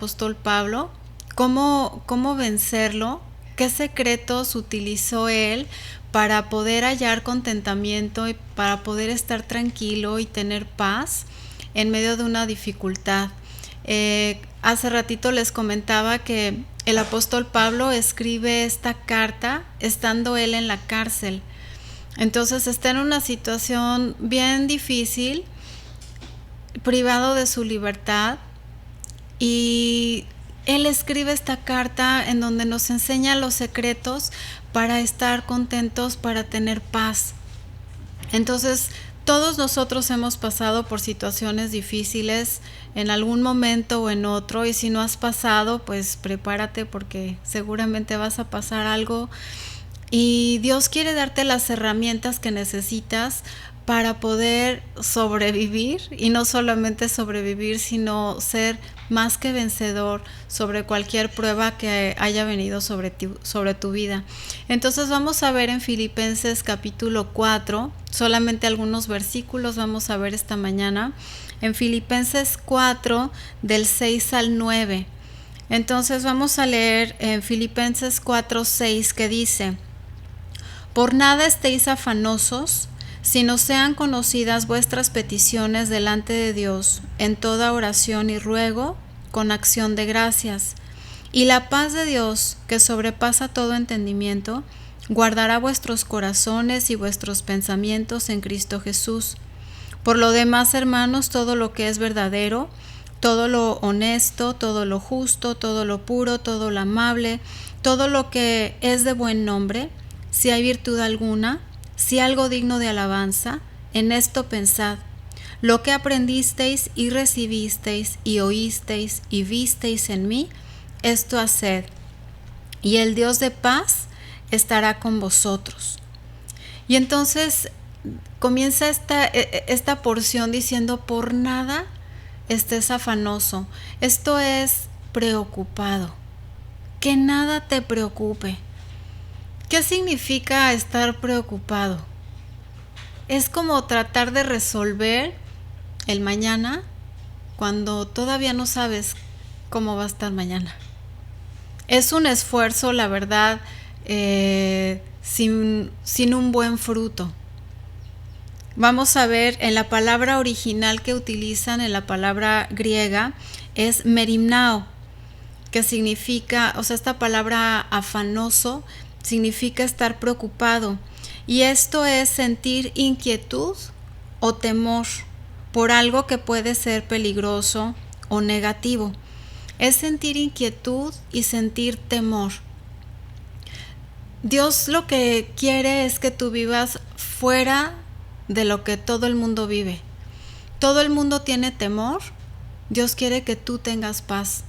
apóstol Pablo, cómo vencerlo, qué secretos utilizó él para poder hallar contentamiento y para poder estar tranquilo y tener paz en medio de una dificultad. Hace ratito les comentaba que el apóstol Pablo escribe esta carta estando él en la cárcel. Entonces está en una situación bien difícil, privado de su libertad, y él escribe esta carta en donde nos enseña los secretos para estar contentos, para tener paz. Entonces, todos nosotros hemos pasado por situaciones difíciles en algún momento o en otro, y si no has pasado, pues prepárate porque seguramente vas a pasar algo. Y Dios quiere darte las herramientas que necesitas para poder sobrevivir, y no solamente sobrevivir, sino ser más que vencedor sobre cualquier prueba que haya venido sobre tu vida. Entonces vamos a ver en Filipenses capítulo 4, solamente algunos versículos vamos a ver esta mañana, en Filipenses 4 del 6 al 9. Entonces vamos a leer en Filipenses 4, 6 que dice: por nada estéis afanosos, sino sean conocidas vuestras peticiones delante de Dios en toda oración y ruego, con acción de gracias. Y la paz de Dios, que sobrepasa todo entendimiento, guardará vuestros corazones y vuestros pensamientos en Cristo Jesús. Por lo demás, hermanos, todo lo que es verdadero, todo lo honesto, todo lo justo, todo lo puro, todo lo amable, todo lo que es de buen nombre, si hay virtud alguna, si algo digno de alabanza, en esto pensad. Lo que aprendisteis y recibisteis y oísteis y visteis en mí, esto haced, y el Dios de paz estará con vosotros. Y entonces comienza esta porción diciendo: por nada estés afanoso. Esto es preocupado. Que nada te preocupe. ¿Qué significa estar preocupado? Es como tratar de resolver el mañana cuando todavía no sabes cómo va a estar mañana. Es un esfuerzo, la verdad, sin un buen fruto. Vamos a ver en la palabra original que utilizan, en la palabra griega, es merimnao, que significa, esta palabra afanoso significa estar preocupado, y esto es sentir inquietud o temor por algo que puede ser peligroso o negativo. Es sentir inquietud y sentir temor. Dios lo que quiere es que tú vivas fuera de lo que todo el mundo vive. Todo el mundo tiene temor. Dios quiere que tú tengas paz.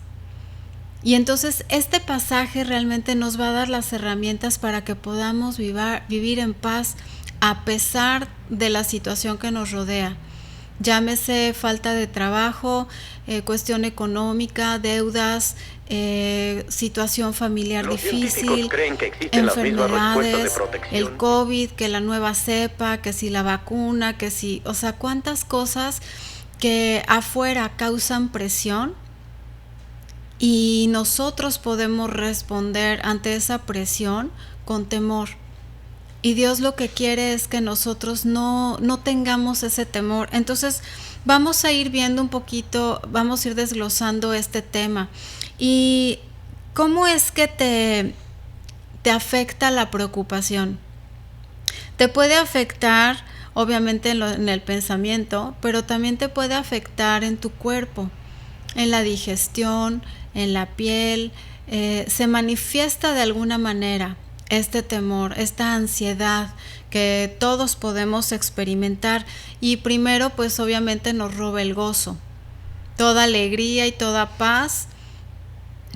Y entonces este pasaje realmente nos va a dar las herramientas para que podamos vivir en paz a pesar de la situación que nos rodea. Llámese falta de trabajo, cuestión económica, deudas, situación familiar difícil, enfermedades, el COVID, que la nueva cepa, que si la vacuna, que si, cuántas cosas que afuera causan presión. Y nosotros podemos responder ante esa presión con temor. Y Dios lo que quiere es que nosotros no tengamos ese temor. Entonces vamos a ir viendo un poquito, vamos a ir desglosando este tema. ¿Y cómo es que te afecta la preocupación? Te puede afectar, obviamente, en el pensamiento, pero también te puede afectar en tu cuerpo, en la digestión, en la piel. Se manifiesta de alguna manera este temor, esta ansiedad que todos podemos experimentar, y primero pues obviamente nos roba el gozo. Toda alegría y toda paz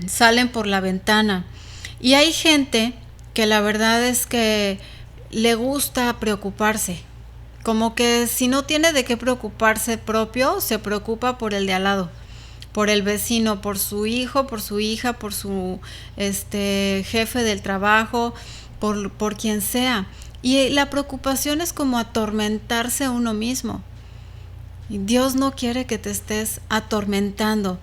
salen por la ventana. Y hay gente que la verdad es que le gusta preocuparse, como que si no tiene de qué preocuparse propio, se preocupa por el de al lado, por el vecino, por su hijo, por su hija, por su jefe del trabajo, por quien sea. Y la preocupación es como atormentarse a uno mismo. Y Dios no quiere que te estés atormentando.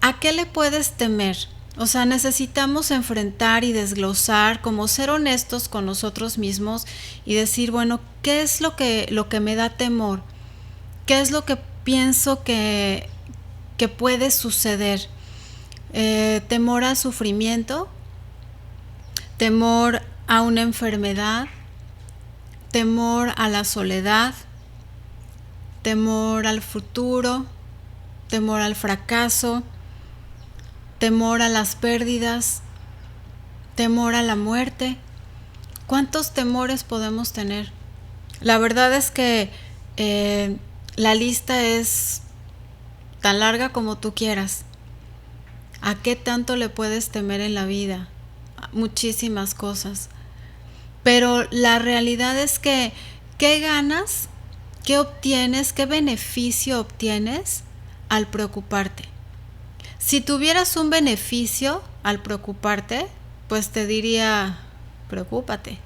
¿A qué le puedes temer? O sea, necesitamos enfrentar y desglosar, como ser honestos con nosotros mismos y decir, bueno, ¿qué es lo que me da temor? ¿Qué es lo que pienso que puede suceder? Temor al sufrimiento, temor a una enfermedad, temor a la soledad, temor al futuro, temor al fracaso, temor a las pérdidas, temor a la muerte. ¿Cuántos temores podemos tener? La verdad es que la lista es tan larga como tú quieras. ¿A qué tanto le puedes temer en la vida? Muchísimas cosas. Pero la realidad es que, ¿qué ganas? ¿Qué obtienes? ¿Qué beneficio obtienes al preocuparte? Si tuvieras un beneficio al preocuparte, pues te diría, preocúpate,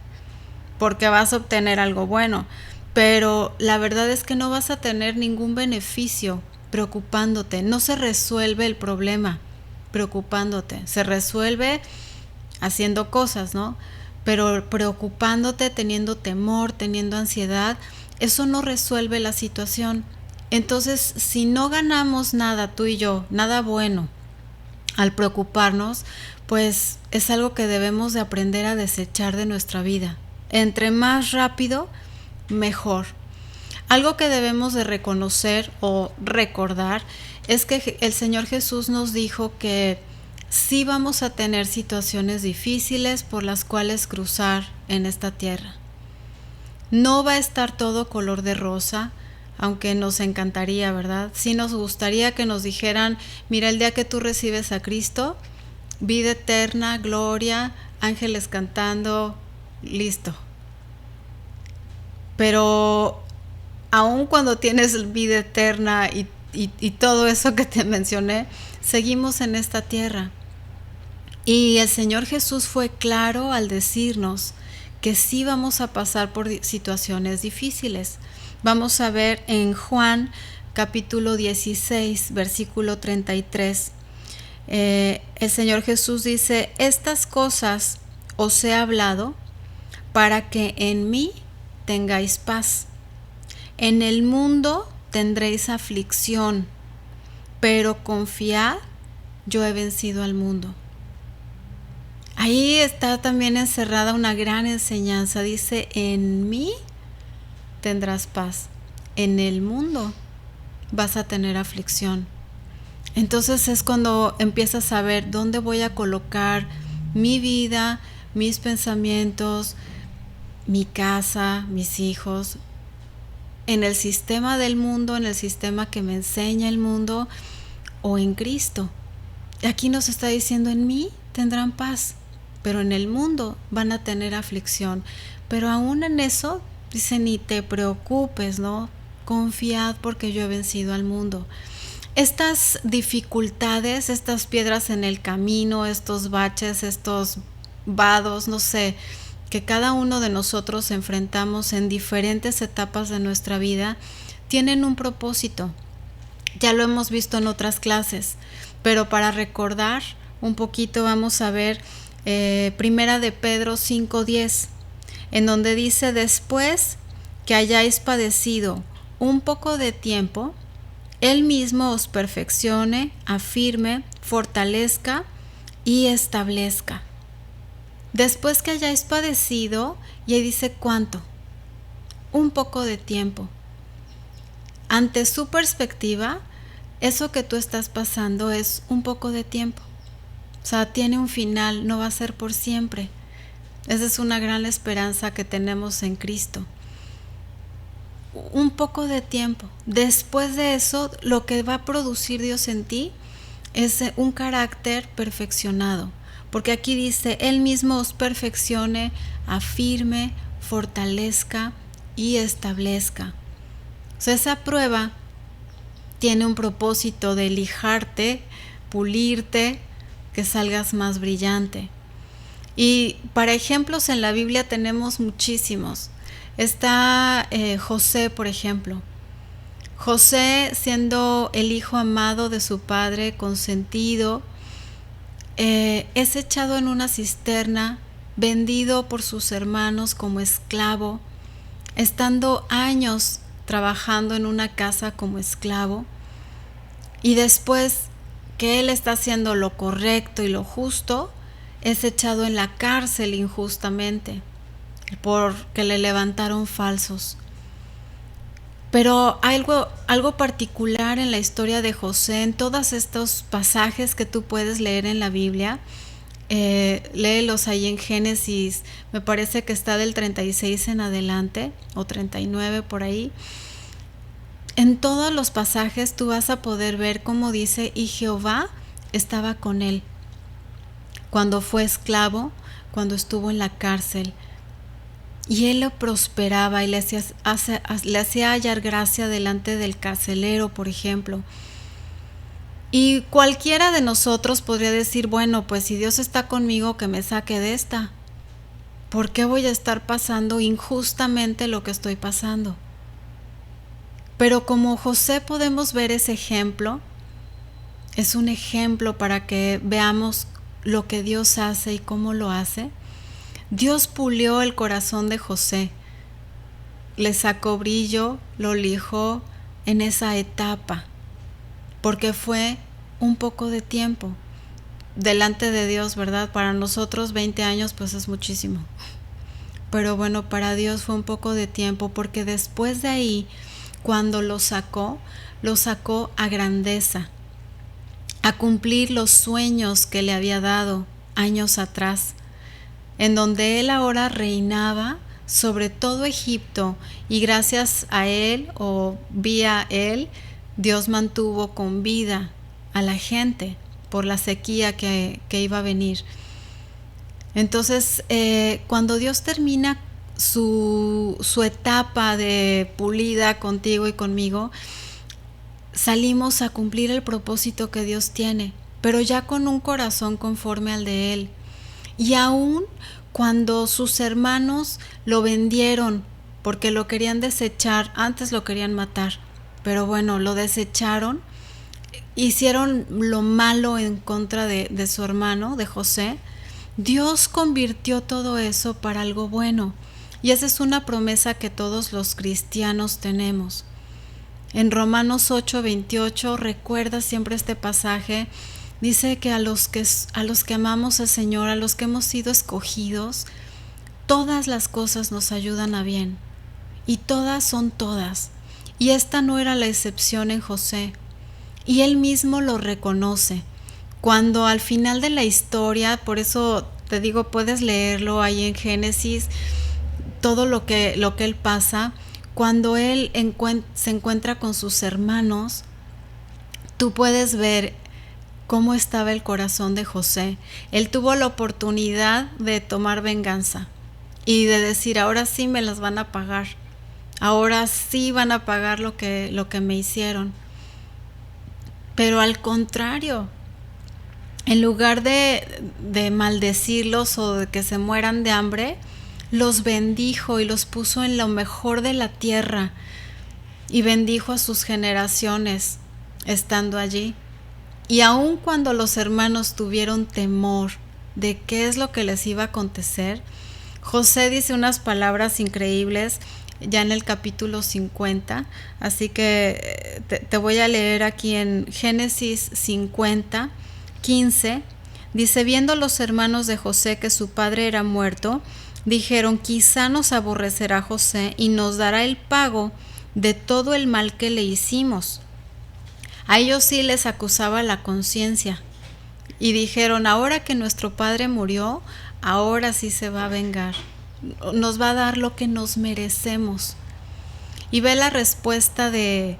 porque vas a obtener algo bueno. Pero la verdad es que no vas a tener ningún beneficio preocupándote. No se resuelve el problema preocupándote. Se resuelve haciendo cosas, ¿no? Pero preocupándote, teniendo temor, teniendo ansiedad, eso no resuelve la situación. Entonces, si no ganamos nada, tú y yo, nada bueno, al preocuparnos, pues es algo que debemos de aprender a desechar de nuestra vida. Entre más rápido, mejor. Algo que debemos de reconocer o recordar es que el Señor Jesús nos dijo que sí vamos a tener situaciones difíciles por las cuales cruzar en esta tierra. No va a estar todo color de rosa, aunque nos encantaría, ¿verdad? Sí nos gustaría que nos dijeran, mira, el día que tú recibes a Cristo, vida eterna, gloria, ángeles cantando, listo. Pero aun cuando tienes vida eterna y todo eso que te mencioné, seguimos en esta tierra. Y el Señor Jesús fue claro al decirnos que sí vamos a pasar por situaciones difíciles. Vamos a ver en Juan capítulo 16, versículo 33. El Señor Jesús dice, estas cosas os he hablado para que en mí tengáis paz. En el mundo tendréis aflicción, pero confiad, yo he vencido al mundo. Ahí está también encerrada una gran enseñanza. Dice, en mí tendrás paz. En el mundo vas a tener aflicción. Entonces es cuando empiezas a ver dónde voy a colocar mi vida, mis pensamientos, mi casa, mis hijos, en el sistema del mundo, en el sistema que me enseña el mundo o en Cristo. Aquí nos está diciendo, en mí tendrán paz, pero en el mundo van a tener aflicción. Pero aún en eso, dice, ni te preocupes, ¿no? Confiad porque yo he vencido al mundo. Estas dificultades, estas piedras en el camino, estos baches, estos vados, no sé, que cada uno de nosotros enfrentamos en diferentes etapas de nuestra vida, tienen un propósito. Ya lo hemos visto en otras clases, pero para recordar un poquito vamos a ver Primera de Pedro 5:10, en donde dice, después que hayáis padecido un poco de tiempo, Él mismo os perfeccione, afirme, fortalezca y establezca. Después que hayáis padecido, y ahí dice cuánto, un poco de tiempo. Ante su perspectiva, eso que tú estás pasando es un poco de tiempo. O sea, tiene un final, no va a ser por siempre. Esa es una gran esperanza que tenemos en Cristo. Un poco de tiempo. Después de eso, lo que va a producir Dios en ti es un carácter perfeccionado. Porque aquí dice, Él mismo os perfeccione, afirme, fortalezca y establezca. O sea, esa prueba tiene un propósito de lijarte, pulirte, que salgas más brillante. Y para ejemplos en la Biblia tenemos muchísimos. Está José, por ejemplo. José, siendo el hijo amado de su padre, consentido, es echado en una cisterna, vendido por sus hermanos como esclavo, estando años trabajando en una casa como esclavo, y después que él está haciendo lo correcto y lo justo, es echado en la cárcel injustamente, porque le levantaron falsos. Pero algo particular en la historia de José, en todos estos pasajes que tú puedes leer en la Biblia, léelos ahí en Génesis, me parece que está del 36 en adelante, o 39 por ahí. En todos los pasajes tú vas a poder ver cómo dice, y Jehová estaba con él cuando fue esclavo, cuando estuvo en la cárcel. Y él lo prosperaba y le hacía hallar gracia delante del carcelero, por ejemplo. Y cualquiera de nosotros podría decir, bueno, pues si Dios está conmigo, que me saque de esta. ¿Por qué voy a estar pasando injustamente lo que estoy pasando? Pero como José podemos ver ese ejemplo, es un ejemplo para que veamos lo que Dios hace y cómo lo hace. Dios pulió el corazón de José, le sacó brillo, lo lijó en esa etapa, porque fue un poco de tiempo delante de Dios, ¿verdad? Para nosotros 20 años pues es muchísimo, pero bueno, para Dios fue un poco de tiempo, porque después de ahí, cuando lo sacó a grandeza, a cumplir los sueños que le había dado años atrás, en donde él ahora reinaba sobre todo Egipto, y gracias a él o vía él, Dios mantuvo con vida a la gente por la sequía que iba a venir. Entonces, cuando Dios termina su etapa de pulida contigo y conmigo, salimos a cumplir el propósito que Dios tiene, pero ya con un corazón conforme al de Él. Y aún cuando sus hermanos lo vendieron porque lo querían desechar, antes lo querían matar, pero bueno, lo desecharon, hicieron lo malo en contra de su hermano, de José, Dios convirtió todo eso para algo bueno. Y esa es una promesa que todos los cristianos tenemos. En Romanos 8:28, recuerda siempre este pasaje, dice que a los que amamos al Señor, a los que hemos sido escogidos, todas las cosas nos ayudan a bien. Y todas son todas. Y esta no era la excepción en José. Y él mismo lo reconoce. Cuando al final de la historia, por eso te digo, puedes leerlo ahí en Génesis, todo lo que él pasa, cuando él se encuentra con sus hermanos, tú puedes ver cómo estaba el corazón de José. Él tuvo la oportunidad de tomar venganza y de decir, ahora sí me las van a pagar, ahora sí van a pagar lo que me hicieron. Pero al contrario, en lugar de maldecirlos o de que se mueran de hambre, los bendijo y los puso en lo mejor de la tierra, y bendijo a sus generaciones estando allí. Y aun cuando los hermanos tuvieron temor de qué es lo que les iba a acontecer, José dice unas palabras increíbles ya en el capítulo 50, así que te voy a leer aquí en Génesis 50, 15, dice, viendo los hermanos de José que su padre era muerto, dijeron, quizá nos aborrecerá José y nos dará el pago de todo el mal que le hicimos. A ellos sí les acusaba la conciencia y dijeron, ahora que nuestro padre murió, ahora sí se va a vengar, nos va a dar lo que nos merecemos. Y ve la respuesta de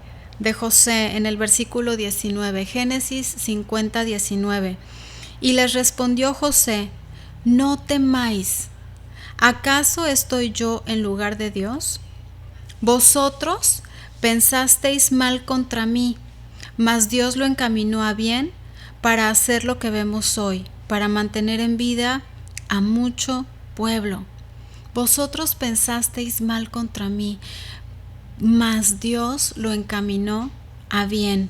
José en el versículo 19, Génesis 50, 19. Y les respondió José, no temáis, ¿acaso estoy yo en lugar de Dios? Vosotros pensasteis mal contra mí, mas Dios lo encaminó a bien para hacer lo que vemos hoy, para mantener en vida a mucho pueblo. Vosotros pensasteis mal contra mí. mas Dios lo encaminó a bien.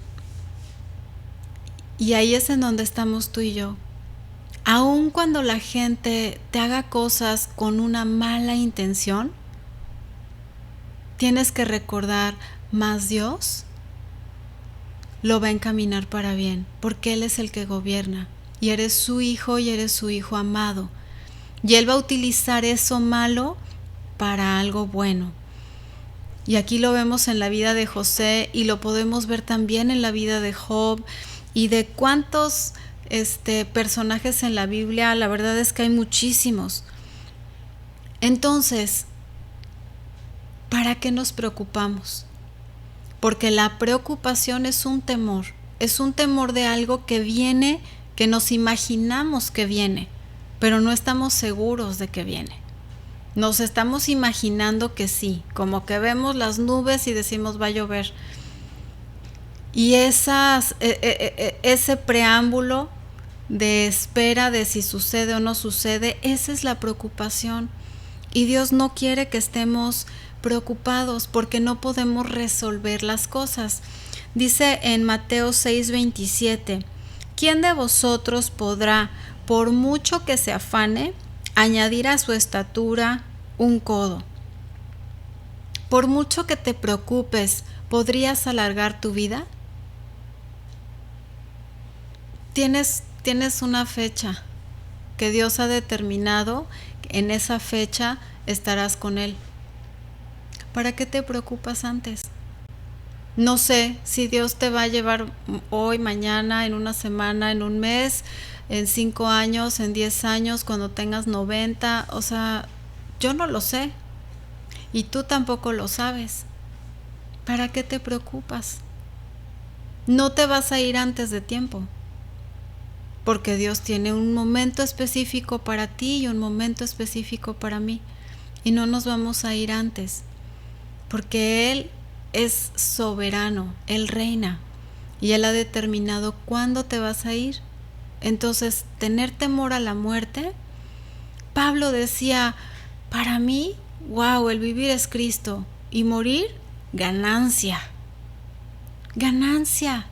Y ahí es en donde estamos tú y yo. Aun cuando la gente te haga cosas con una mala intención, tienes que recordar, más Dios lo va a encaminar para bien, porque Él es el que gobierna, y eres su hijo y eres su hijo amado. Y Él va a utilizar eso malo para algo bueno. Y aquí lo vemos en la vida de José y lo podemos ver también en la vida de Job y de cuántos personajes en la Biblia. La verdad es que hay muchísimos. Entonces, ¿para qué nos preocupamos? Porque la preocupación es un temor de algo que viene, que nos imaginamos que viene, pero no estamos seguros de que viene. Nos estamos imaginando que sí, como que vemos las nubes y decimos va a llover. Y ese preámbulo de espera de si sucede o no sucede, esa es la preocupación. Y Dios no quiere que estemos preocupados porque no podemos resolver las cosas. Dice en Mateo 6:27, ¿quién de vosotros podrá, por mucho que se afane, añadir a su estatura un codo? Por mucho que te preocupes, ¿podrías alargar tu vida? Tienes una fecha que Dios ha determinado, en esa fecha estarás con Él. ¿Para qué te preocupas antes? No sé si Dios te va a llevar hoy, mañana, en una semana, en un mes, en 5 años, en 10 años, cuando tengas 90. O sea, yo no lo sé. Y tú tampoco lo sabes. ¿Para qué te preocupas? No te vas a ir antes de tiempo. Porque Dios tiene un momento específico para ti y un momento específico para mí. Y no nos vamos a ir antes. Porque Él es soberano, Él reina. Y Él ha determinado cuándo te vas a ir. Entonces, tener temor a la muerte. Pablo decía, para mí, wow, el vivir es Cristo. Y morir, ganancia. Ganancia.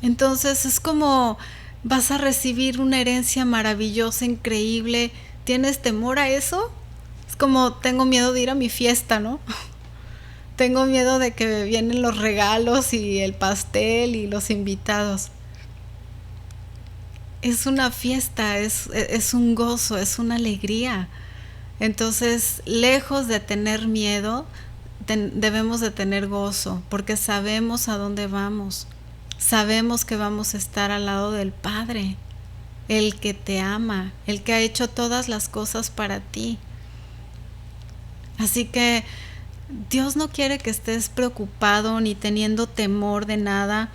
Entonces es como vas a recibir una herencia maravillosa, increíble. ¿Tienes temor a eso? Es como tengo miedo de ir a mi fiesta, ¿no? Tengo miedo de que vienen los regalos y el pastel y los invitados. Es una fiesta, es un gozo, es una alegría. Entonces, lejos de tener miedo, debemos de tener gozo, porque sabemos a dónde vamos. Sabemos que vamos a estar al lado del Padre, el que te ama, el que ha hecho todas las cosas para ti. Así que Dios no quiere que estés preocupado ni teniendo temor de nada.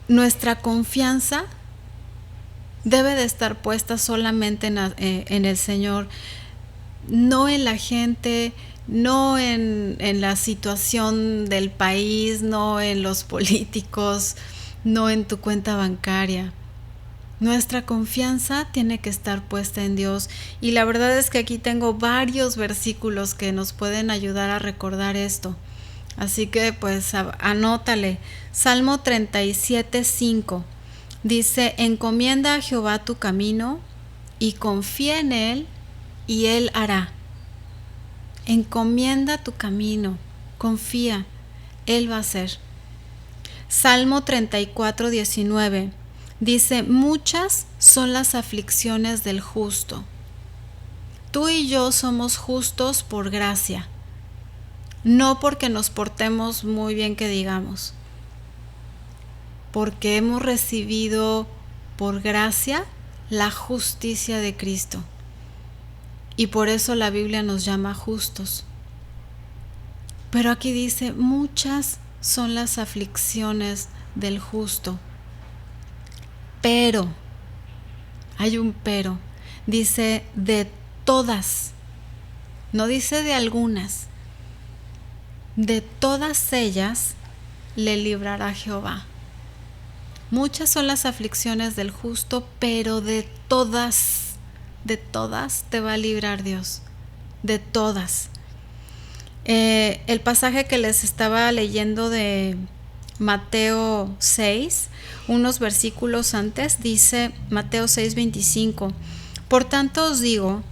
Nuestra confianza debe de estar puesta solamente en el Señor, no en la gente, no en la situación del país, no en los políticos, no en tu cuenta bancaria. Nuestra confianza tiene que estar puesta en Dios, y la verdad es que aquí tengo varios versículos que nos pueden ayudar a recordar esto. Así que pues anótale. Salmo 37:5 dice, encomienda a Jehová tu camino y confía en Él y Él hará. Encomienda tu camino, confía, Él va a hacer. Salmo 34:19 dice, muchas son las aflicciones del justo. Tú y yo somos justos por gracia, no porque nos portemos muy bien que digamos, porque hemos recibido por gracia la justicia de Cristo. Y por eso la Biblia nos llama justos. Pero aquí dice, muchas son las aflicciones del justo. Pero, hay un pero, dice de todas, no dice de algunas, de todas ellas le librará Jehová. Muchas son las aflicciones del justo, pero de todas te va a librar Dios. de todas. El pasaje que les estaba leyendo de Mateo 6, unos versículos antes, dice Mateo 6:25: Por tanto os digo,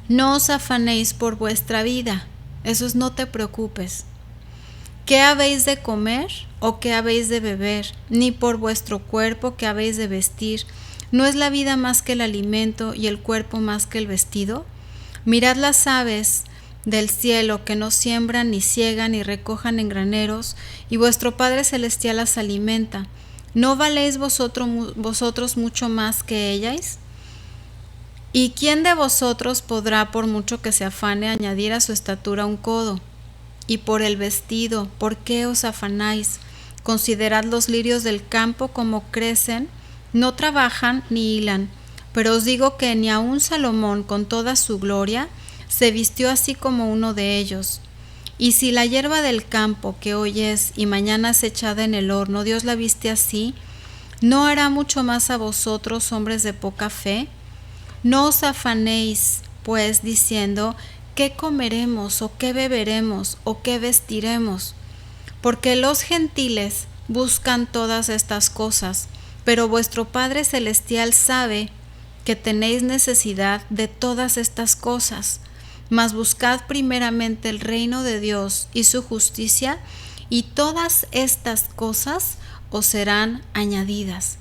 no os afanéis por vuestra vida. Eso es, no te preocupes. ¿Qué habéis de comer o qué habéis de beber? Ni por vuestro cuerpo qué habéis de vestir. ¿No es la vida más que el alimento y el cuerpo más que el vestido? Mirad las aves del cielo, que no siembran, ni siegan, ni recojan en graneros, y vuestro Padre Celestial las alimenta. ¿No valéis vosotros mucho más que ellas? ¿Y quién de vosotros podrá, por mucho que se afane, añadir a su estatura un codo? Y por el vestido, ¿por qué os afanáis? Considerad los lirios del campo, como crecen, no trabajan ni hilan. Pero os digo que ni aun Salomón, con toda su gloria, se vistió así como uno de ellos. Y si la hierba del campo, que hoy es y mañana es echada en el horno, Dios la viste así, ¿no hará mucho más a vosotros, hombres de poca fe? No os afanéis, pues, diciendo, ¿qué comeremos, o qué beberemos, o qué vestiremos? Porque los gentiles buscan todas estas cosas, pero vuestro Padre Celestial sabe que tenéis necesidad de todas estas cosas. Mas buscad primeramente el reino de Dios y su justicia, y todas estas cosas os serán añadidas.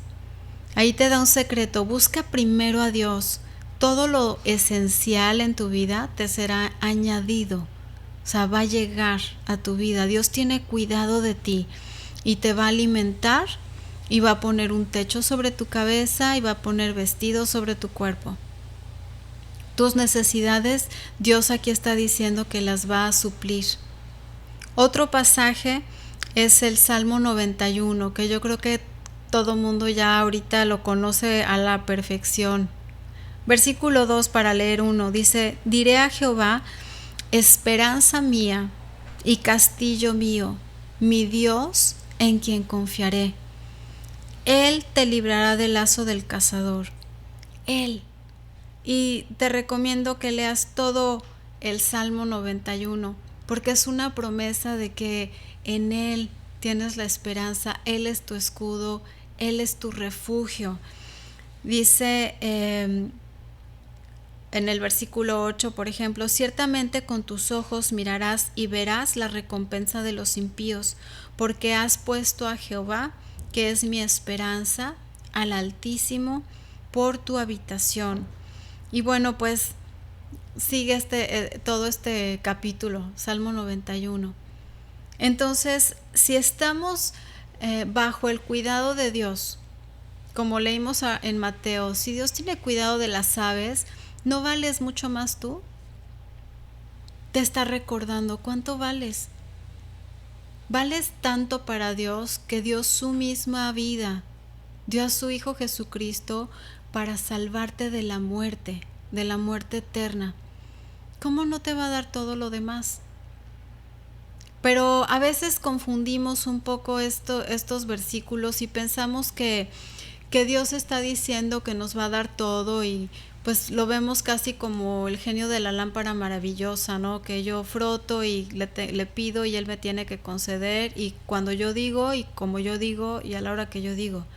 Ahí te da un secreto: busca primero a Dios. Todo lo esencial en tu vida te será añadido. O sea, va a llegar a tu vida. Dios tiene cuidado de ti y te va a alimentar, y va a poner un techo sobre tu cabeza, y va a poner vestidos sobre tu cuerpo. Tus necesidades, Dios aquí está diciendo que las va a suplir. Otro pasaje es el Salmo 91, que yo creo que todo mundo ya ahorita lo conoce a la perfección. Versículo 2, para leer uno, dice: Diré a Jehová, esperanza mía y castillo mío, mi Dios en quien confiaré. Él te librará del lazo del cazador. Él. Y te recomiendo que leas todo el Salmo 91, porque es una promesa de que en Él tienes la esperanza. Él es tu escudo, Él es tu refugio. Dice en el versículo 8, por ejemplo: ciertamente con tus ojos mirarás y verás la recompensa de los impíos, porque has puesto a Jehová, que es mi esperanza, al Altísimo, por tu habitación. Y bueno, pues sigue todo este capítulo, Salmo 91. Entonces, si estamos bajo el cuidado de Dios, como leímos en Mateo, si Dios tiene cuidado de las aves, ¿no vales mucho más tú? Te está recordando cuánto vales. Vales tanto para Dios, que dio su misma vida, dio a su Hijo Jesucristo para salvarte de la muerte eterna. ¿Cómo no te va a dar todo lo demás? Pero a veces confundimos un poco estos versículos y pensamos que Dios está diciendo que nos va a dar todo, y pues lo vemos casi como el genio de la lámpara maravillosa, ¿no? Que yo froto y le pido y Él me tiene que conceder, y cuando yo digo y como yo digo y a la hora que yo digo.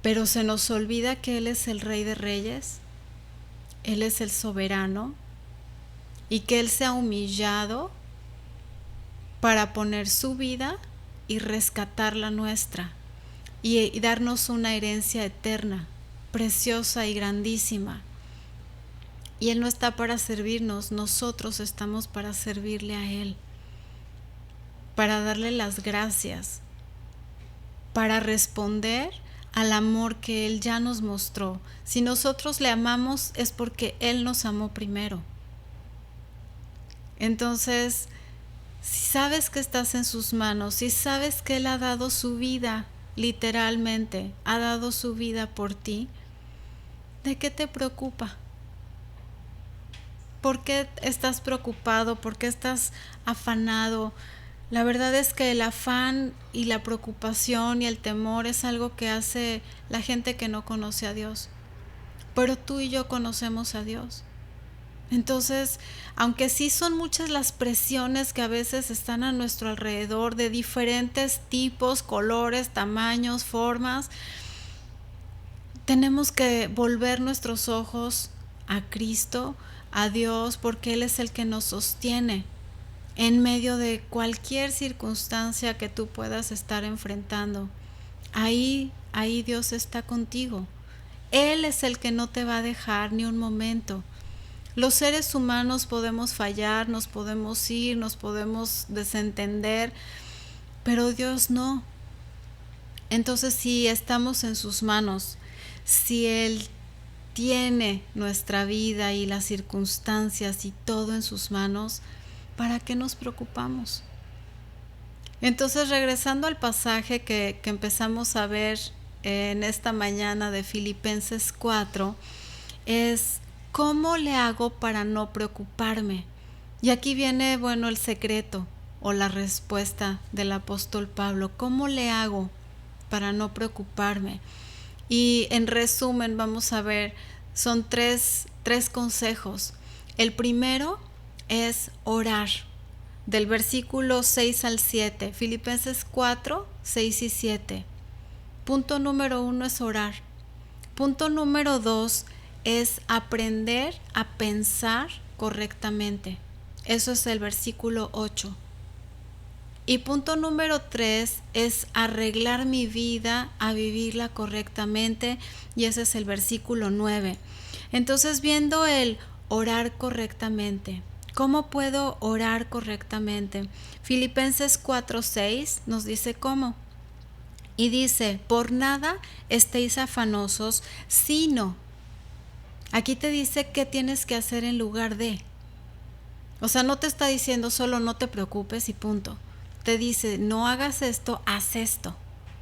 Pero se nos olvida que Él es el Rey de Reyes, Él es el soberano, y que Él se ha humillado para poner su vida y rescatar la nuestra, y darnos una herencia eterna, preciosa y grandísima. Y Él no está para servirnos, nosotros estamos para servirle a Él, para darle las gracias, para responder al amor que Él ya nos mostró. Si nosotros le amamos, es porque Él nos amó primero. Entonces, si sabes que estás en sus manos, si sabes que Él ha dado su vida, literalmente ha dado su vida por ti, ¿de qué te preocupa? ¿Por qué estás preocupado? ¿Por qué estás afanado? La verdad es que el afán y la preocupación y el temor es algo que hace la gente que no conoce a Dios. Pero tú y yo conocemos a Dios. Entonces, aunque sí son muchas las presiones que a veces están a nuestro alrededor de diferentes tipos, colores, tamaños, formas, tenemos que volver nuestros ojos a Cristo, a Dios, porque Él es el que nos sostiene en medio de cualquier circunstancia que tú puedas estar enfrentando. Ahí Dios está contigo. Él es el que no te va a dejar ni un momento. Los seres humanos podemos fallar, nos podemos ir, nos podemos desentender, pero Dios no. Entonces, si estamos en sus manos, si Él tiene nuestra vida y las circunstancias y todo en sus manos, ¿para qué nos preocupamos? Entonces, regresando al pasaje que empezamos a ver en esta mañana de Filipenses 4, es ¿cómo le hago para no preocuparme? Y aquí viene, bueno, el secreto o la respuesta del apóstol Pablo. ¿Cómo le hago para no preocuparme? Y en resumen vamos a ver, son tres consejos. El primero es orar, del versículo 6 al 7, Filipenses 4, 6 y 7. Punto número 1 es orar. Punto número 2 es aprender a pensar correctamente. Eso es el versículo 8. Y punto número 3 es arreglar mi vida a vivirla correctamente, y ese es el versículo 9. Entonces, viendo el orar correctamente, ¿cómo puedo orar correctamente? Filipenses 4:6 nos dice cómo. Y dice, por nada estéis afanosos, sino. Aquí te dice qué tienes que hacer en lugar de. O sea, no te está diciendo solo no te preocupes y punto. Te dice, no hagas esto, haz esto.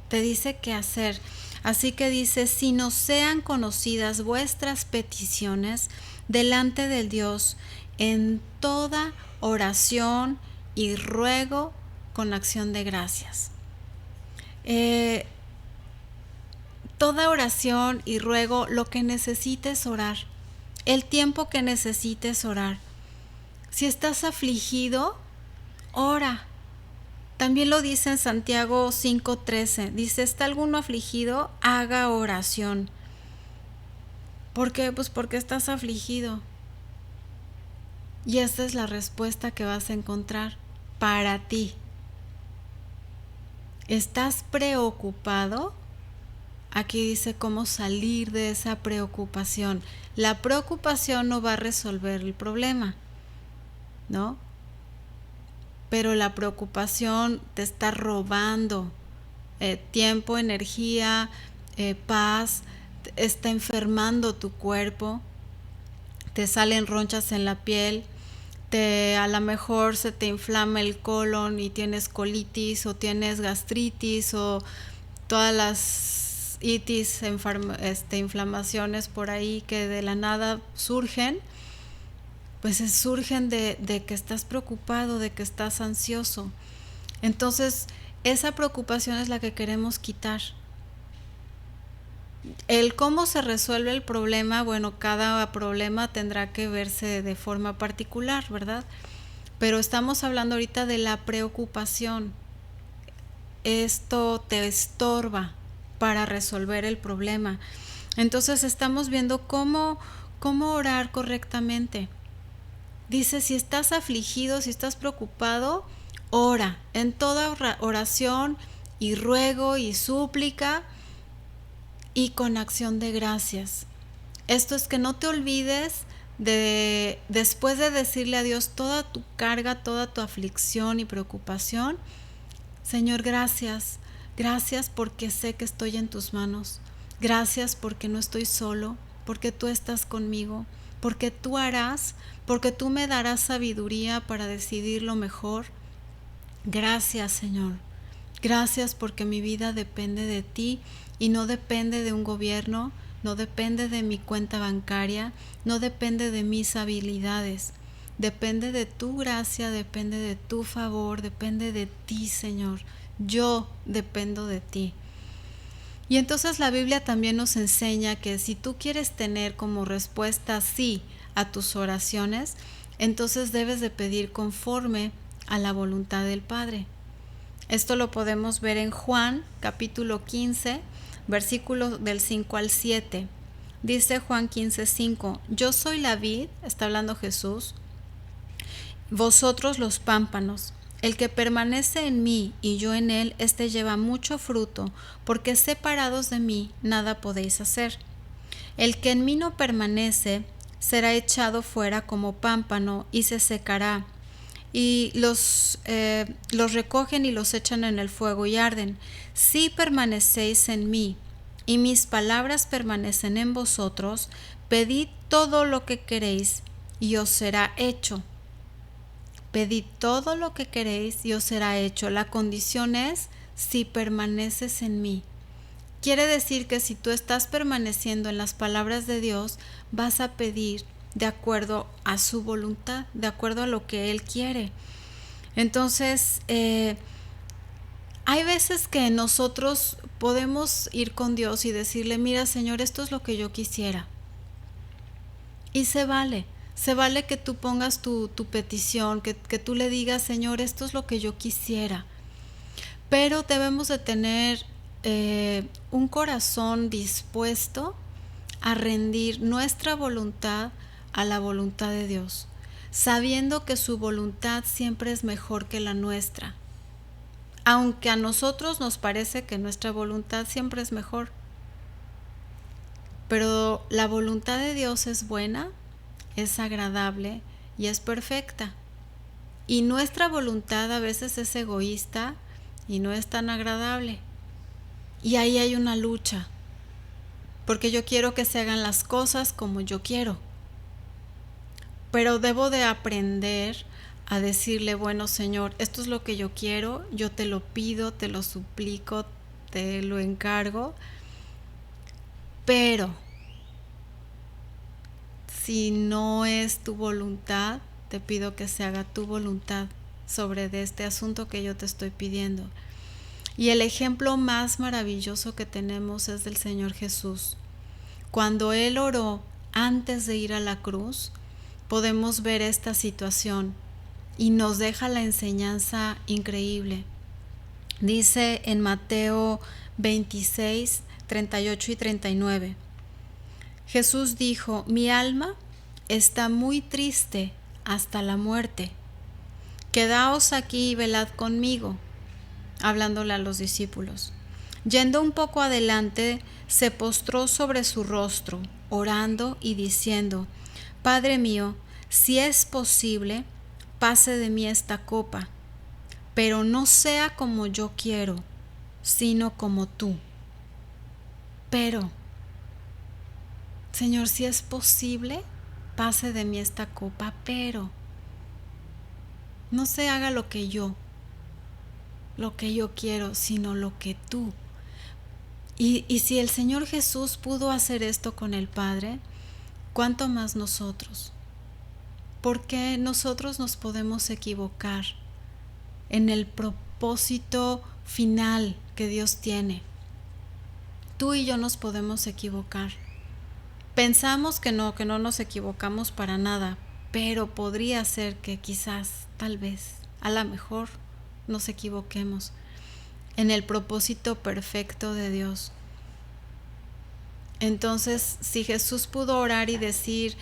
Te dice qué hacer. Así que dice, si no sean conocidas vuestras peticiones delante del Dios en toda oración y ruego con acción de gracias. Toda oración y ruego, lo que necesites orar, el tiempo que necesites orar. Si estás afligido, ora. También lo dice en Santiago 5:13. Dice, ¿está alguno afligido? Haga oración. ¿Por qué? Pues porque estás afligido. Y esta es la respuesta que vas a encontrar para ti. ¿Estás preocupado? Aquí dice cómo salir de esa preocupación. La preocupación no va a resolver el problema, ¿no? Pero la preocupación te está robando tiempo, energía, paz, está enfermando tu cuerpo, te salen ronchas en la piel, a lo mejor se te inflama el colon y tienes colitis o tienes gastritis o todas las itis, inflamaciones por ahí que de la nada surgen. Pues surgen de que estás preocupado, de que estás ansioso. Entonces, esa preocupación es la que queremos quitar. El cómo se resuelve el problema, bueno, cada problema tendrá que verse de forma particular, ¿verdad? Pero estamos hablando ahorita de la preocupación. Esto te estorba para resolver el problema. Entonces, estamos viendo cómo orar correctamente. Dice, si estás afligido, si estás preocupado, ora. En toda oración y ruego y súplica y con acción de gracias. Esto es que no te olvides de, después de decirle a Dios toda tu carga, toda tu aflicción y preocupación, Señor, gracias. Gracias porque sé que estoy en tus manos. Gracias porque no estoy solo, porque tú estás conmigo, porque tú harás, porque tú me darás sabiduría para decidir lo mejor. Gracias, Señor. Gracias porque mi vida depende de ti y no depende de un gobierno, no depende de mi cuenta bancaria, no depende de mis habilidades. Depende de tu gracia, depende de tu favor, depende de ti, Señor. Yo dependo de ti. Y entonces la Biblia también nos enseña que si tú quieres tener como respuesta sí a tus oraciones, entonces debes de pedir conforme a la voluntad del Padre. Esto lo podemos ver en Juan capítulo 15, versículos del 5 al 7. Dice Juan 15:5, yo soy la vid, está hablando Jesús, vosotros los pámpanos. El que permanece en mí y yo en él, éste lleva mucho fruto, porque separados de mí nada podéis hacer. El que en mí no permanece será echado fuera como pámpano y se secará. Y los recogen y los echan en el fuego y arden. Si permanecéis en mí y mis palabras permanecen en vosotros, pedid todo lo que queréis y os será hecho. Pedid todo lo que queréis y os será hecho. La condición es si permaneces en mí. Quiere decir que si tú estás permaneciendo en las palabras de Dios, vas a pedir de acuerdo a su voluntad, de acuerdo a lo que Él quiere. Entonces, hay veces que nosotros podemos ir con Dios y decirle, mira Señor, esto es lo que yo quisiera. Y se vale que tú pongas tu petición, que tú le digas, Señor, esto es lo que yo quisiera. Pero debemos de tener un corazón dispuesto a rendir nuestra voluntad a la voluntad de Dios, sabiendo que su voluntad siempre es mejor que la nuestra. Aunque a nosotros nos parece que nuestra voluntad siempre es mejor. Pero la voluntad de Dios es buena, es agradable y es perfecta. Y nuestra voluntad a veces es egoísta y no es tan agradable. Y ahí hay una lucha, porque yo quiero que se hagan las cosas como yo quiero. Pero debo de aprender a decirle, bueno Señor, esto es lo que yo quiero, yo te lo pido, te lo suplico, te lo encargo, pero si no es tu voluntad, te pido que se haga tu voluntad sobre este asunto que yo te estoy pidiendo. Y el ejemplo más maravilloso que tenemos es del Señor Jesús. Cuando Él oró antes de ir a la cruz, podemos ver esta situación y nos deja la enseñanza increíble. Dice en Mateo 26, 38 y 39. Jesús dijo, mi alma está muy triste hasta la muerte. Quedaos aquí y velad conmigo, hablándole a los discípulos. Yendo un poco adelante, se postró sobre su rostro, orando y diciendo, Padre mío, si es posible, pase de mí esta copa, pero no sea como yo quiero, sino como tú. Pero, Señor, si es posible, pase de mí esta copa, pero no se haga lo que yo quiero, sino lo que tú. Y si el Señor Jesús pudo hacer esto con el Padre, ¿cuánto más nosotros? Porque nosotros nos podemos equivocar en el propósito final que Dios tiene. Tú y yo nos podemos equivocar. Pensamos que no nos equivocamos para nada, pero podría ser que quizás, tal vez, a lo mejor nos equivoquemos en el propósito perfecto de Dios. Entonces, si Jesús pudo orar y decir,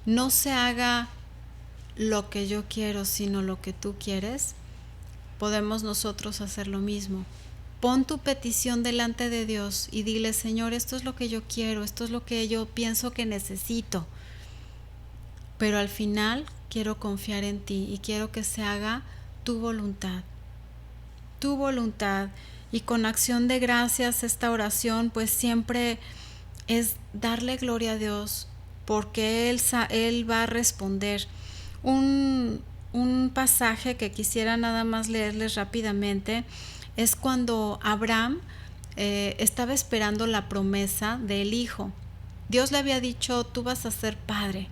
no se haga lo que yo quiero, sino lo que tú quieres, podemos nosotros hacer lo mismo. Pon tu petición delante de Dios y dile, Señor, esto es lo que yo quiero, esto es lo que yo pienso que necesito. Pero al final quiero confiar en ti y quiero que se haga tu voluntad. Tu voluntad. Y con acción de gracias esta oración pues siempre es darle gloria a Dios porque Él va a responder. Un pasaje que quisiera nada más leerles rápidamente es cuando Abraham estaba esperando la promesa del hijo. Dios le había dicho, tú vas a ser padre.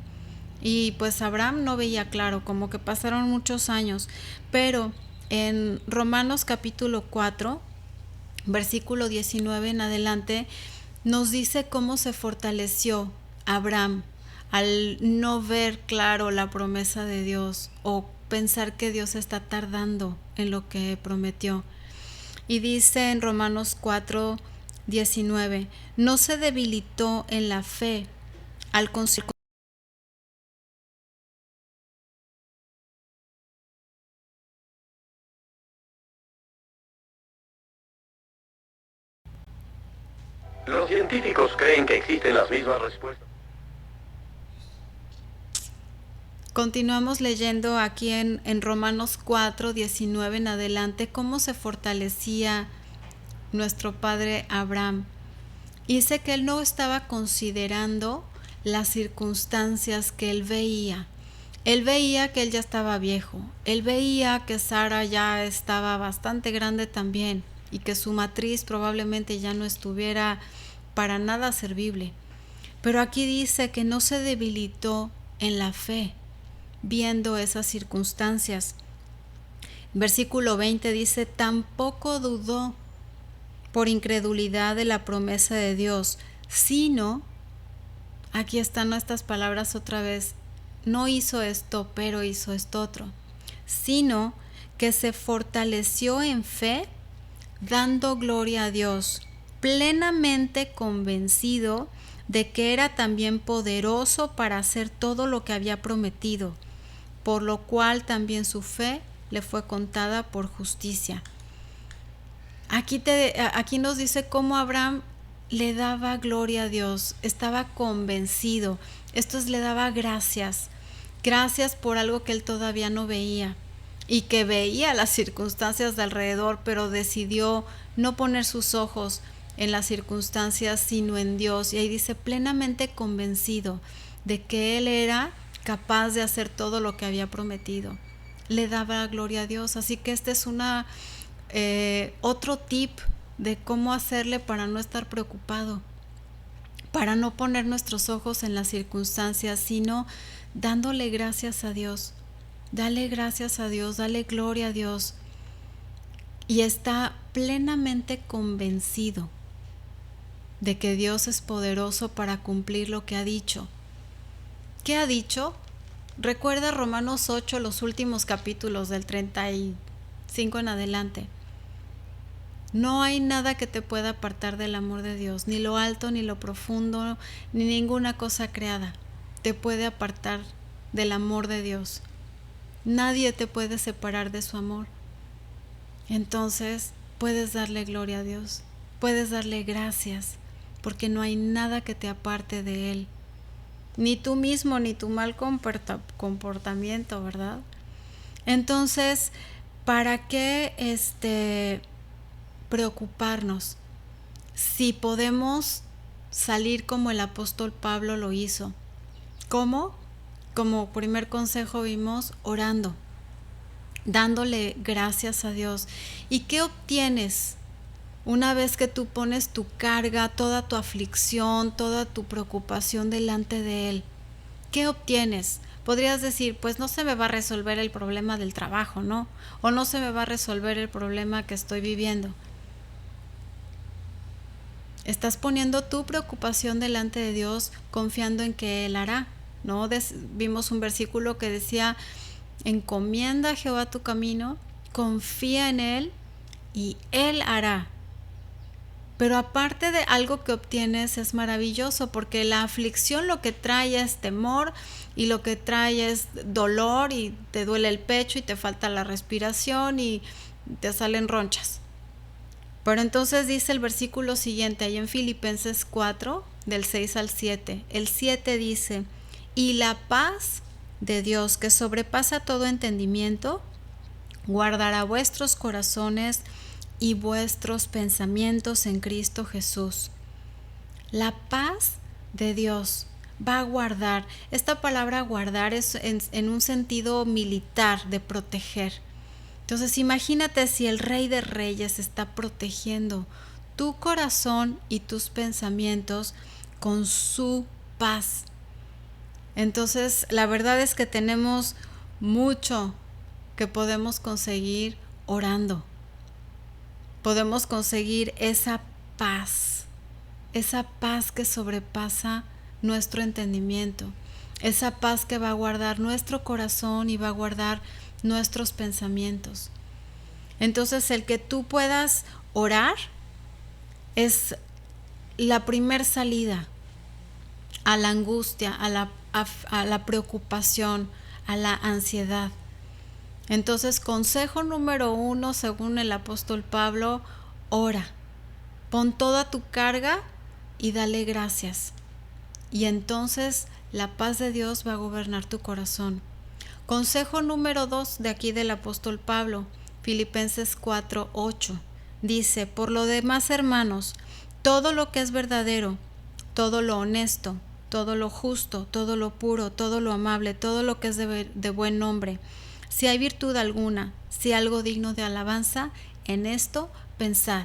Y pues Abraham no veía claro, como que pasaron muchos años. Pero en Romanos capítulo 4 versículo 19 en adelante, nos dice cómo se fortaleció Abraham al no ver claro la promesa de Dios o pensar que Dios está tardando en lo que prometió. Y dice en Romanos 4:19, no se debilitó en la fe al conseguir. Los científicos creen que existen las mismas respuestas. Continuamos leyendo aquí en Romanos 4:19 en adelante cómo se fortalecía nuestro padre Abraham. Dice que él no estaba considerando las circunstancias que él veía. Él veía que él ya estaba viejo. Él veía que Sara ya estaba bastante grande también y que su matriz probablemente ya no estuviera para nada servible. Pero aquí dice que no se debilitó en la fe viendo esas circunstancias. Versículo 20 dice, tampoco dudó por incredulidad de la promesa de Dios, sino, aquí están estas palabras otra vez, no hizo esto, pero hizo esto otro, sino que se fortaleció en fe, dando gloria a Dios, plenamente convencido de que era también poderoso para hacer todo lo que había prometido, por lo cual también su fe le fue contada por justicia. Aquí nos dice cómo Abraham le daba gloria a Dios, estaba convencido. Esto es, le daba gracias. Gracias por algo que él todavía no veía y que veía las circunstancias de alrededor, pero decidió no poner sus ojos en las circunstancias, sino en Dios. Y ahí dice, plenamente convencido de que él era capaz de hacer todo lo que había prometido. Le daba gloria a Dios. Así que este es otro tip de cómo hacerle para no estar preocupado, para no poner nuestros ojos en las circunstancias, sino dándole gracias a Dios. Dale gracias a Dios, dale gloria a Dios. Y está plenamente convencido de que Dios es poderoso para cumplir lo que ha dicho. ¿Qué ha dicho? Recuerda Romanos 8, los últimos capítulos del 35 en adelante. No hay nada que te pueda apartar del amor de Dios, ni lo alto, ni lo profundo, ni ninguna cosa creada te puede apartar del amor de Dios. Nadie te puede separar de su amor. Entonces puedes darle gloria a Dios, puedes darle gracias, porque no hay nada que te aparte de Él. Ni tú mismo, ni tu mal comportamiento, ¿verdad? Entonces, ¿para qué preocuparnos si podemos salir como el apóstol Pablo lo hizo? ¿Cómo? Como primer consejo vimos, orando, dándole gracias a Dios. ¿Y qué obtienes una vez que tú pones tu carga, toda tu aflicción, toda tu preocupación delante de Él? ¿Qué obtienes? Podrías decir, pues no se me va a resolver el problema del trabajo, ¿no? O no se me va a resolver el problema que estoy viviendo. Estás poniendo tu preocupación delante de Dios, confiando en que Él hará, ¿no? Vimos un versículo que decía, encomienda a Jehová tu camino, confía en Él y Él hará. Pero aparte de algo que obtienes es maravilloso, porque la aflicción lo que trae es temor y lo que trae es dolor y te duele el pecho y te falta la respiración y te salen ronchas. Pero entonces dice el versículo siguiente, ahí en Filipenses 4, del 6 al 7. El 7 dice, y la paz de Dios, que sobrepasa todo entendimiento, guardará vuestros corazones y vuestros pensamientos en Cristo Jesús. La paz de Dios va a guardar. Esta palabra guardar es en un sentido militar, de proteger. Entonces imagínate si el Rey de Reyes está protegiendo tu corazón y tus pensamientos con su paz. Entonces la verdad es que tenemos mucho que podemos conseguir orando. podemos conseguir esa paz que sobrepasa nuestro entendimiento, esa paz que va a guardar nuestro corazón y va a guardar nuestros pensamientos. Entonces, el que tú puedas orar es la primer salida a la angustia, a la preocupación, a la ansiedad. Entonces, consejo número 1, según el apóstol Pablo, ora. Pon toda tu carga y dale gracias. Y entonces la paz de Dios va a gobernar tu corazón. Consejo número 2 de aquí del apóstol Pablo, Filipenses 4:8. Dice, por lo demás, hermanos, todo lo que es verdadero, todo lo honesto, todo lo justo, todo lo puro, todo lo amable, todo lo que es de buen nombre, si hay virtud alguna, si algo digno de alabanza, en esto pensad.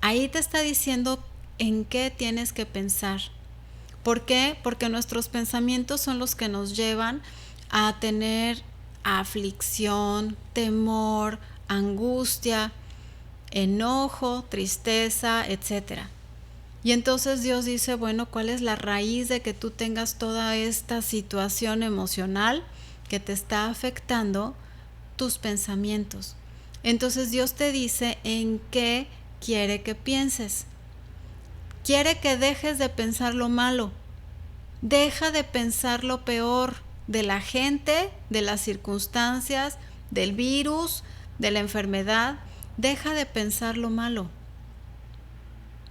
Ahí te está diciendo en qué tienes que pensar. ¿Por qué? Porque nuestros pensamientos son los que nos llevan a tener aflicción, temor, angustia, enojo, tristeza, etc. Y entonces Dios dice, bueno, ¿cuál es la raíz de que tú tengas toda esta situación emocional que te está afectando tus pensamientos? Entonces Dios te dice en qué quiere que pienses. Quiere que dejes de pensar lo malo. Deja de pensar lo peor de la gente, de las circunstancias, del virus, de la enfermedad. Deja de pensar lo malo.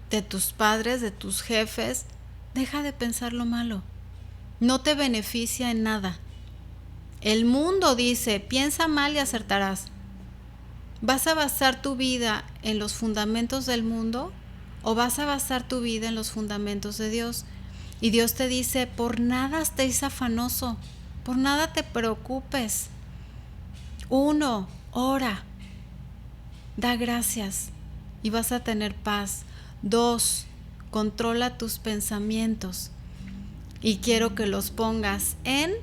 De tus padres, de tus jefes. Deja de pensar lo malo. No te beneficia en nada. El mundo dice, piensa mal y acertarás. ¿Vas a basar tu vida en los fundamentos del mundo o vas a basar tu vida en los fundamentos de Dios? Y Dios te dice, por nada estés afanoso, por nada te preocupes. 1, ora, da gracias y vas a tener paz. 2, controla tus pensamientos y quiero que los pongas en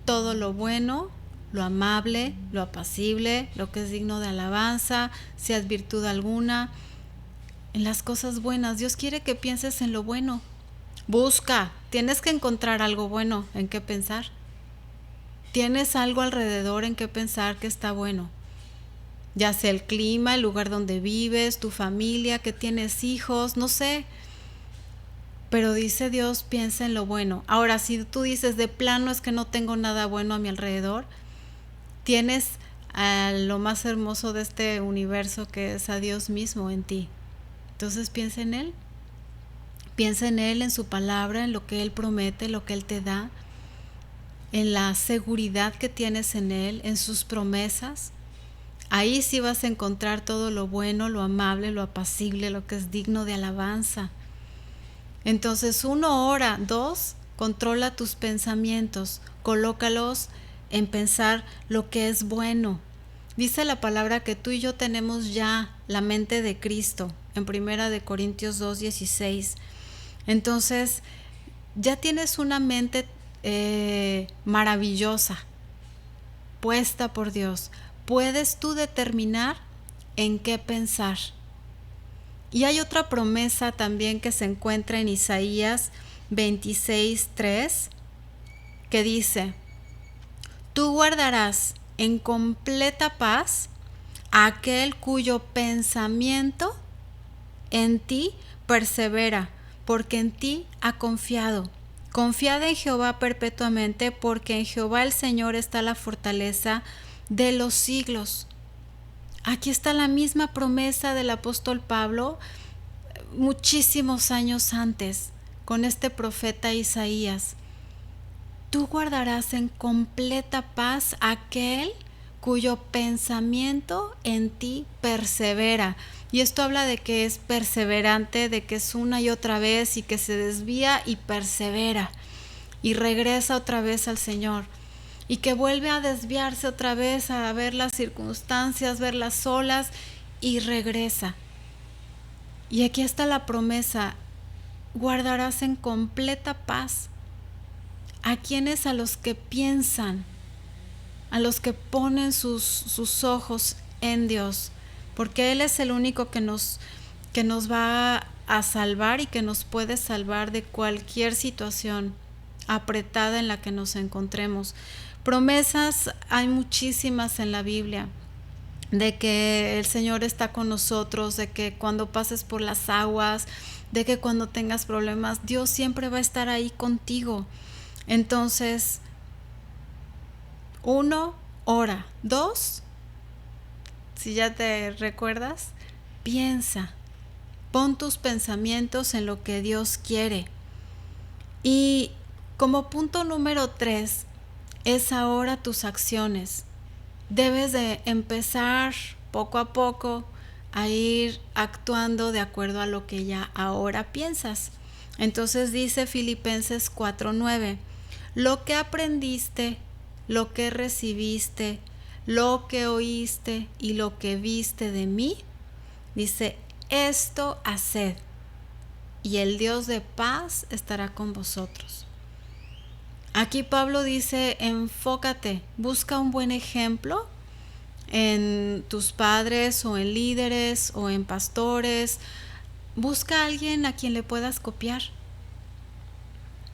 todo lo bueno, lo amable, lo apacible, lo que es digno de alabanza, si has virtud alguna, en las cosas buenas. Dios quiere que pienses en lo bueno. Busca, tienes que encontrar algo bueno en qué pensar. Tienes algo alrededor en qué pensar que está bueno. Ya sea el clima, el lugar donde vives, tu familia, que tienes hijos, no sé. Pero dice Dios, piensa en lo bueno. Ahora, si tú dices de plano es que no tengo nada bueno a mi alrededor, tienes a lo más hermoso de este universo que es a Dios mismo en ti. Entonces piensa en Él. Piensa en Él, en su palabra, en lo que Él promete, lo que Él te da, en la seguridad que tienes en Él, en sus promesas. Ahí sí vas a encontrar todo lo bueno, lo amable, lo apacible, lo que es digno de alabanza. Entonces, 1, ora. 2, controla tus pensamientos, colócalos en pensar lo que es bueno. Dice la palabra que tú y yo tenemos ya la mente de Cristo, en 1 Corintios 2:16. Entonces, ya tienes una mente maravillosa, puesta por Dios. Puedes tú determinar en qué pensar. Y hay otra promesa también que se encuentra en Isaías 26:3, que dice, tú guardarás en completa paz a aquel cuyo pensamiento en ti persevera, porque en ti ha confiado. Confiad en Jehová perpetuamente, porque en Jehová el Señor está la fortaleza de los siglos. Aquí está la misma promesa del apóstol Pablo muchísimos años antes con este profeta Isaías. Tú guardarás en completa paz aquel cuyo pensamiento en ti persevera. Y esto habla de que es perseverante, de que es una y otra vez y que se desvía y persevera y regresa otra vez al Señor. Y que vuelve a desviarse otra vez a ver las circunstancias, ver las olas y regresa. Y aquí está la promesa, guardarás en completa paz a quienes, a los que piensan, a los que ponen sus ojos en Dios. porque Él es el único que nos va a salvar y que nos puede salvar de cualquier situación apretada en la que nos encontremos. Promesas hay muchísimas en la Biblia, de que el Señor está con nosotros, de que cuando pases por las aguas, de que cuando tengas problemas, Dios siempre va a estar ahí contigo. Entonces, 1, ora. 2, si ya te recuerdas, piensa, pon tus pensamientos en lo que Dios quiere. Y como punto número 3, es ahora tus acciones. Debes de empezar poco a poco a ir actuando de acuerdo a lo que ya ahora piensas. Entonces dice Filipenses 4:9, lo que aprendiste, lo que recibiste, lo que oíste y lo que viste de mí, dice, esto haced, y el Dios de paz estará con vosotros. Aquí Pablo dice, enfócate, busca un buen ejemplo en tus padres o en líderes o en pastores. Busca a alguien a quien le puedas copiar,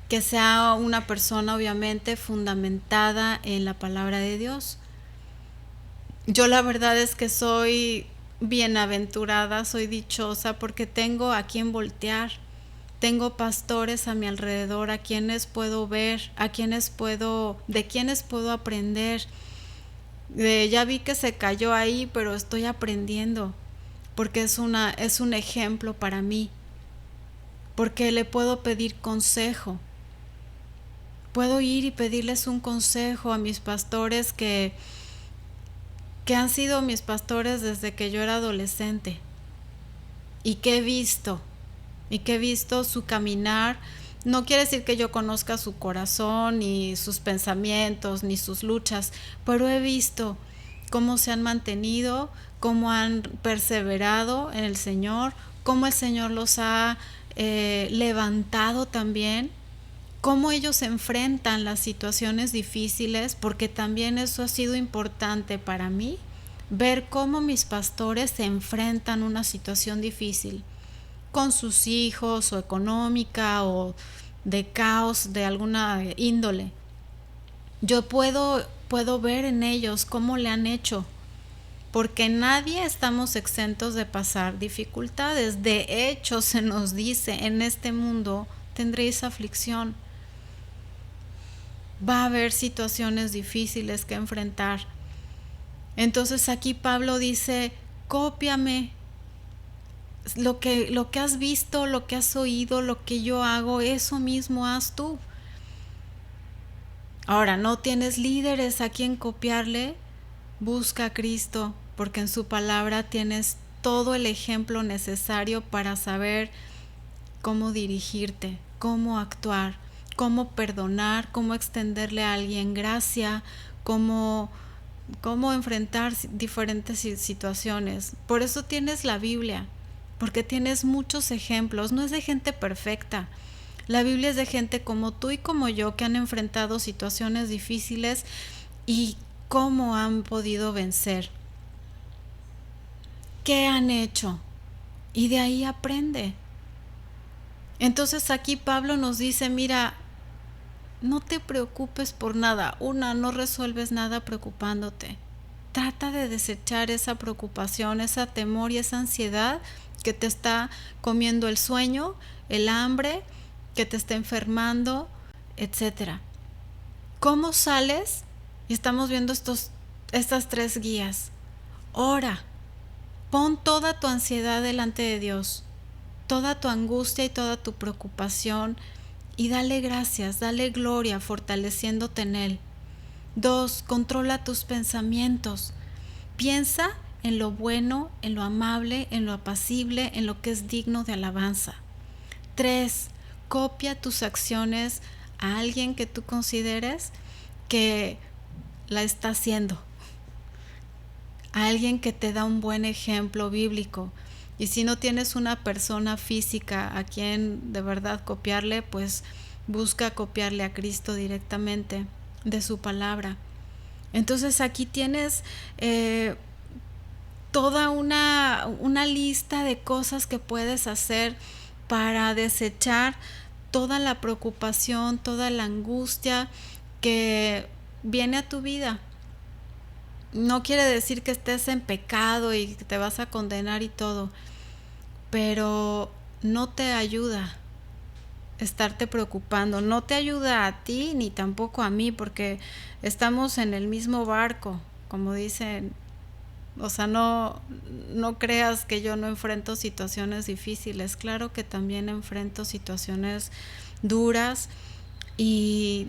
que sea una persona obviamente fundamentada en la palabra de Dios. Yo la verdad es que soy bienaventurada, soy dichosa porque tengo a quien voltear. Tengo pastores a mi alrededor a quienes puedo ver, de quienes puedo aprender. Ya vi que se cayó ahí, pero estoy aprendiendo porque es un ejemplo para mí. Porque le puedo pedir consejo. Puedo ir y pedirles un consejo a mis pastores que han sido mis pastores desde que yo era adolescente y que he visto su caminar. No quiere decir que yo conozca su corazón, ni sus pensamientos, ni sus luchas, pero he visto cómo se han mantenido, cómo han perseverado en el Señor, cómo el Señor los ha levantado también, cómo ellos enfrentan las situaciones difíciles, porque también eso ha sido importante para mí, ver cómo mis pastores se enfrentan a una situación difícil con sus hijos o económica o de caos de alguna índole. Yo puedo ver en ellos cómo le han hecho, porque nadie estamos exentos de pasar dificultades. De hecho, se nos dice, en este mundo tendréis aflicción. Va a haber situaciones difíciles que enfrentar. Entonces aquí Pablo dice, cópiame. Lo que has visto, lo que has oído, lo que yo hago, eso mismo haz tú. Ahora, ¿no tienes líderes a quien copiarle? Busca a Cristo, porque en su palabra tienes todo el ejemplo necesario para saber cómo dirigirte, cómo actuar, cómo perdonar, cómo extenderle a alguien gracia, cómo enfrentar diferentes situaciones. Por eso tienes la Biblia, porque tienes muchos ejemplos. No es de gente perfecta. La Biblia es de gente como tú y como yo que han enfrentado situaciones difíciles y cómo han podido vencer. ¿Qué han hecho? Y de ahí aprende. Entonces aquí Pablo nos dice, mira, no te preocupes por nada. No resuelves nada preocupándote. Trata de desechar esa preocupación, ese temor y esa ansiedad que te está comiendo el sueño, el hambre, que te está enfermando, etc. ¿Cómo sales? Y estamos viendo estas 3 guías. Ora, pon toda tu ansiedad delante de Dios, toda tu angustia y toda tu preocupación, y dale gracias, dale gloria, fortaleciéndote en Él. 2, controla tus pensamientos. Piensa en lo bueno, en lo amable, en lo apacible, en lo que es digno de alabanza. 3, copia tus acciones a alguien que tú consideres que la está haciendo, a alguien que te da un buen ejemplo bíblico. Y si no tienes una persona física a quien de verdad copiarle, pues busca copiarle a Cristo directamente de su palabra. Entonces aquí tienes toda una lista de cosas que puedes hacer para desechar toda la preocupación, toda la angustia que viene a tu vida. No quiere decir que estés en pecado y que te vas a condenar y todo, pero no te ayuda estarte preocupando, no te ayuda a ti ni tampoco a mí, porque estamos en el mismo barco, como dicen. O sea, no creas que yo no enfrento situaciones difíciles. Claro que también enfrento situaciones duras y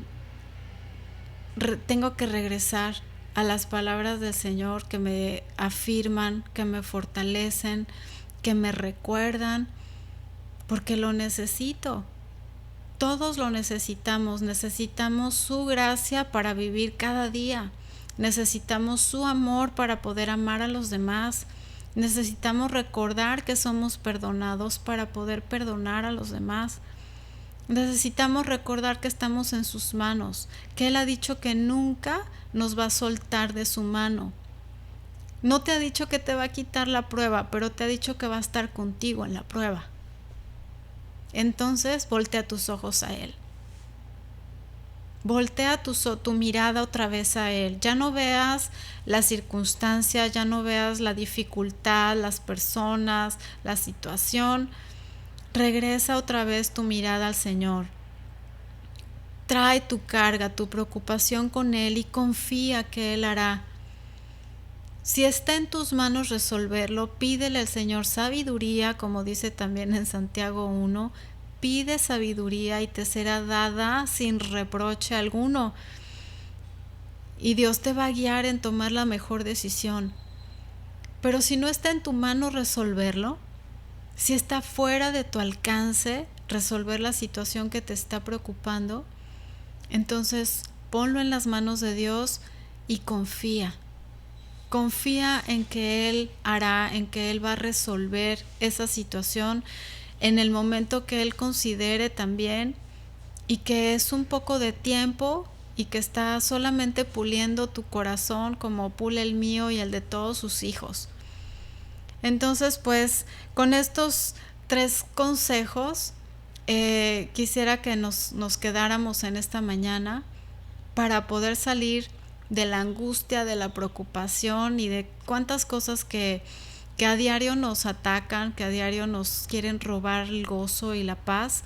tengo que regresar a las palabras del Señor que me afirman, que me fortalecen, que me recuerdan, porque lo necesito. Todos lo necesitamos. Necesitamos su gracia para vivir cada día. Necesitamos su amor para poder amar a los demás. Necesitamos recordar que somos perdonados para poder perdonar a los demás. Necesitamos recordar que estamos en sus manos, que Él ha dicho que nunca nos va a soltar de su mano. No te ha dicho que te va a quitar la prueba, pero te ha dicho que va a estar contigo en la prueba. Entonces, voltea tus ojos a Él. Voltea tu mirada otra vez a Él. Ya no veas la circunstancia, ya no veas la dificultad, las personas, la situación. Regresa otra vez tu mirada al Señor. Trae tu carga, tu preocupación con Él y confía que Él hará. Si está en tus manos resolverlo, pídele al Señor sabiduría, como dice también en Santiago 1. Pide sabiduría y te será dada sin reproche alguno. Y Dios te va a guiar en tomar la mejor decisión. Pero si no está en tu mano resolverlo, si está fuera de tu alcance resolver la situación que te está preocupando, entonces ponlo en las manos de Dios y confía. Confía en que Él hará, en que Él va a resolver esa situación en el momento que Él considere también, y que es un poco de tiempo y que está solamente puliendo tu corazón como pule el mío y el de todos sus hijos. Entonces, pues, con estos 3 consejos, quisiera que nos quedáramos en esta mañana para poder salir de la angustia, de la preocupación y de cuántas cosas que a diario nos atacan, que a diario nos quieren robar el gozo y la paz.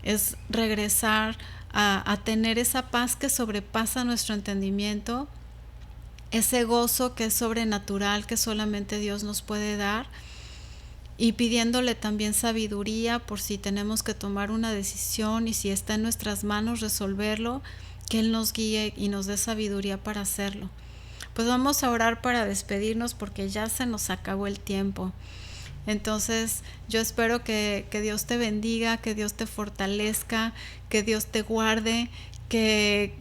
Es regresar a tener esa paz que sobrepasa nuestro entendimiento, ese gozo que es sobrenatural, que solamente Dios nos puede dar, y pidiéndole también sabiduría por si tenemos que tomar una decisión y si está en nuestras manos resolverlo, que Él nos guíe y nos dé sabiduría para hacerlo. Pues vamos a orar para despedirnos porque ya se nos acabó el tiempo. Entonces yo espero que Dios te bendiga, que Dios te fortalezca, que Dios te guarde, que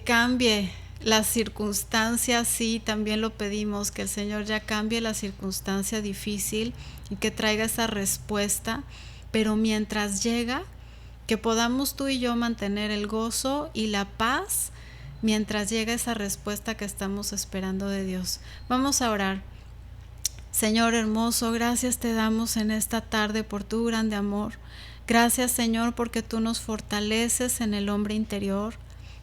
cambie las circunstancias. Sí, también lo pedimos, que el Señor ya cambie la circunstancia difícil y que traiga esa respuesta, pero mientras llega, que podamos tú y yo mantener el gozo y la paz mientras llega esa respuesta que estamos esperando de Dios. Vamos a orar. Señor hermoso, gracias te damos en esta tarde por tu grande amor. Gracias, Señor, porque tú nos fortaleces en el hombre interior,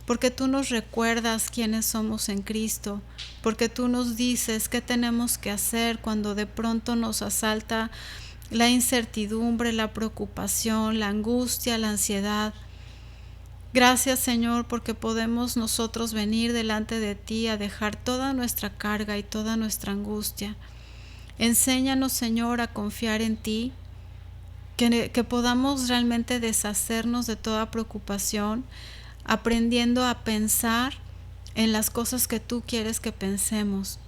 porque tú nos recuerdas quiénes somos en Cristo, porque tú nos dices qué tenemos que hacer cuando de pronto nos asalta la incertidumbre, la preocupación, la angustia, la ansiedad. Gracias, Señor, porque podemos nosotros venir delante de ti a dejar toda nuestra carga y toda nuestra angustia. Enséñanos, Señor, a confiar en ti, que podamos realmente deshacernos de toda preocupación, aprendiendo a pensar en las cosas que tú quieres que pensemos,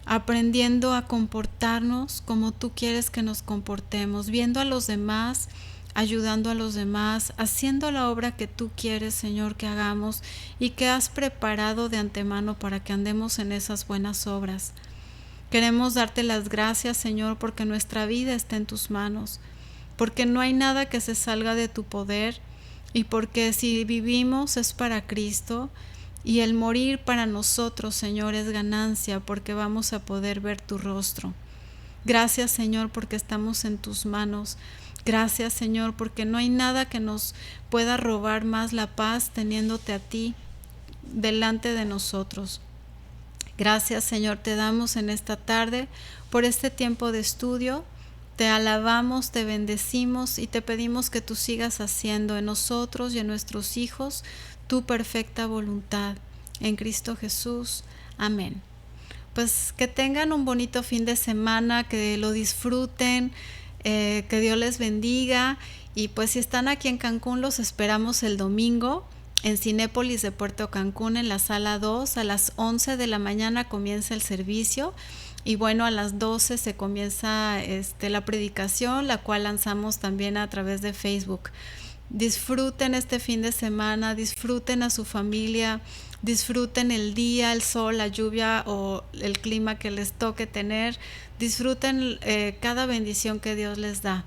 aprendiendo a comportarnos como tú quieres que nos comportemos, viendo a los demás, ayudando a los demás, haciendo la obra que tú quieres, Señor, que hagamos y que has preparado de antemano para que andemos en esas buenas obras. Queremos darte las gracias, Señor, porque nuestra vida está en tus manos, porque no hay nada que se salga de tu poder y porque si vivimos es para Cristo Y el morir para nosotros, Señor, es ganancia porque vamos a poder ver tu rostro. Gracias, Señor, porque estamos en tus manos. Gracias, Señor, porque no hay nada que nos pueda robar más la paz teniéndote a ti delante de nosotros. Gracias, Señor, te damos en esta tarde por este tiempo de estudio. Te alabamos, te bendecimos y te pedimos que tú sigas haciendo en nosotros y en nuestros hijos tu perfecta voluntad. En Cristo Jesús. Amén. Pues que tengan un bonito fin de semana, que lo disfruten, que Dios les bendiga. Y pues si están aquí en Cancún, los esperamos el domingo en Cinépolis de Puerto Cancún, en la sala 2. A las 11 de la mañana comienza el servicio. Y bueno, a las 12 se comienza la predicación, la cual lanzamos también a través de Facebook. Disfruten este fin de semana, disfruten a su familia, disfruten el día, el sol, la lluvia o el clima que les toque tener. Disfruten cada bendición que Dios les da.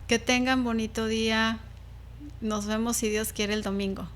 Que tengan bonito día. Nos vemos si Dios quiere el domingo.